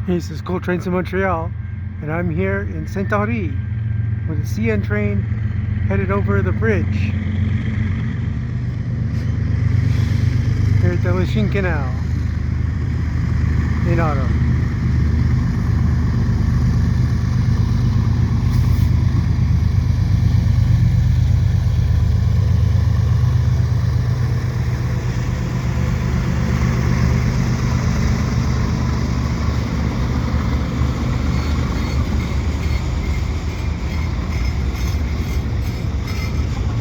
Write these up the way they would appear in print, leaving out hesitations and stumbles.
This is Cool Trains in Montreal, and I'm here in St Henri with the CN train headed over the bridge here at the Lachine Canal in autumn.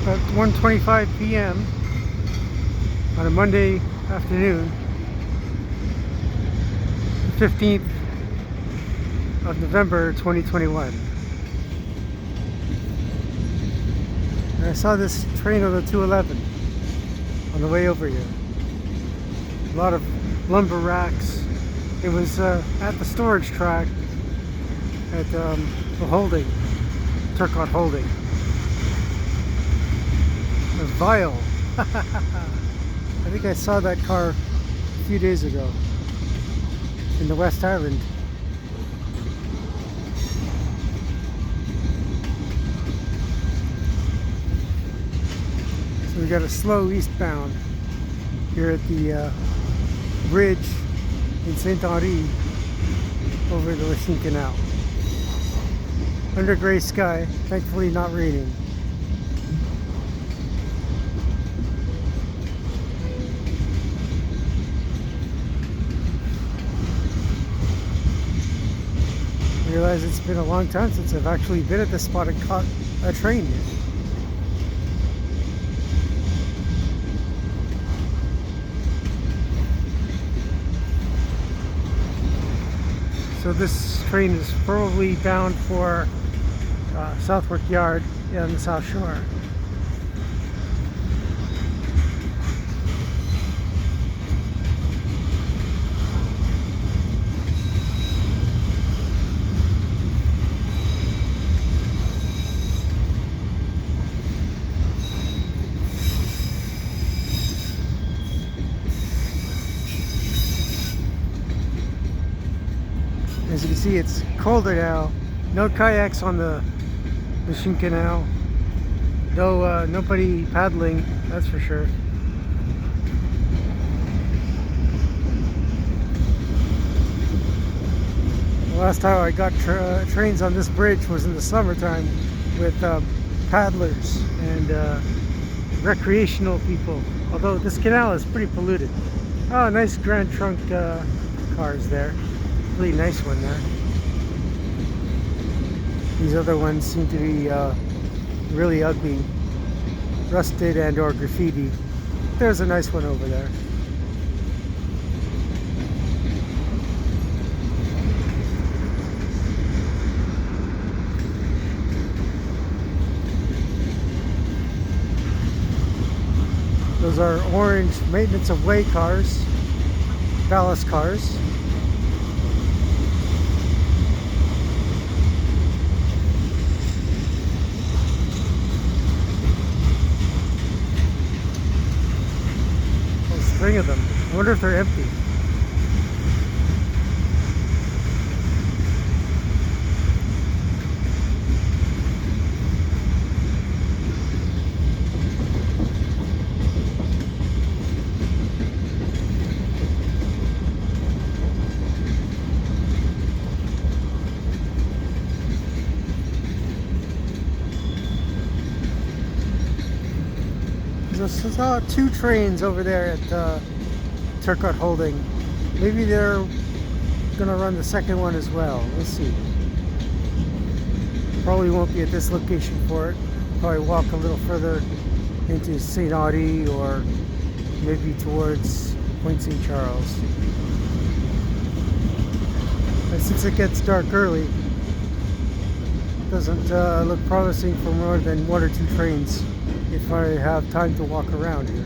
At 1:25 p.m. on a Monday afternoon, the 15th of November 2021. And I saw this train on the 211 on the way over here. A lot of lumber racks. It was at the storage track at the holding, Turcotte Holding. A Vile. I think I saw that car a few days ago in the West Island. So we got a slow eastbound here at the bridge in St Henri over the Lachine Canal. Under gray sky, thankfully not raining. I realize it's been a long time since I've actually been at this spot and caught a train here. So this train is probably bound for Southwark Yard on the South Shore. As you can see, it's colder now. No kayaks on the Lachine Canal. No, nobody paddling, that's for sure. The last time I got trains on this bridge was in the summertime with paddlers and recreational people. Although this canal is pretty polluted. Oh, nice Grand Trunk cars there. Really nice one there. These other ones seem to be really ugly, rusted and or graffiti. There's a nice one over there. Those are orange maintenance of way cars, ballast cars. String of them. I wonder if they're empty. I saw two trains over there at Turcotte Holding. Maybe they're gonna run the second one as well. Let's see. Probably won't be at this location for it. Probably walk a little further into St Henri or maybe towards Point St Charles. But since it gets dark early, it doesn't look promising for more than one or two trains if I have time to walk around here.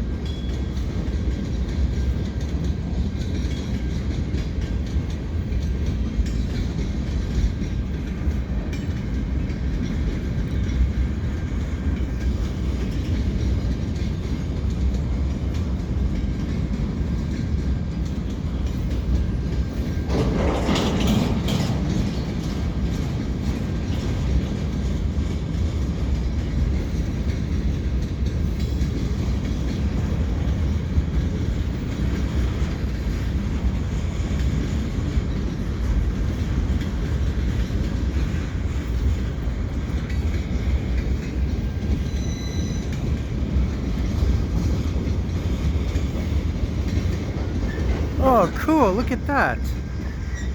Oh, cool. Look at that.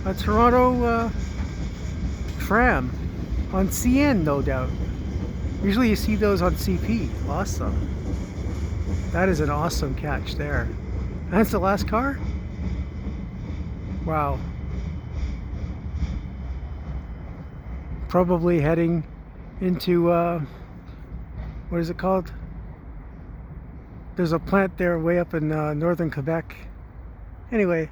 A Toronto tram on CN, no doubt. Usually you see those on CP. Awesome. That is an awesome catch there. That's the last car? Wow. Probably heading into, what is it called? There's a plant there way up in northern Quebec. Anyway,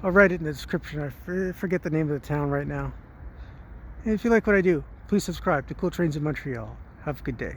I'll write it in the description. I forget the name of the town right now. And if you like what I do, please subscribe to Cool Trains in Montreal. Have a good day.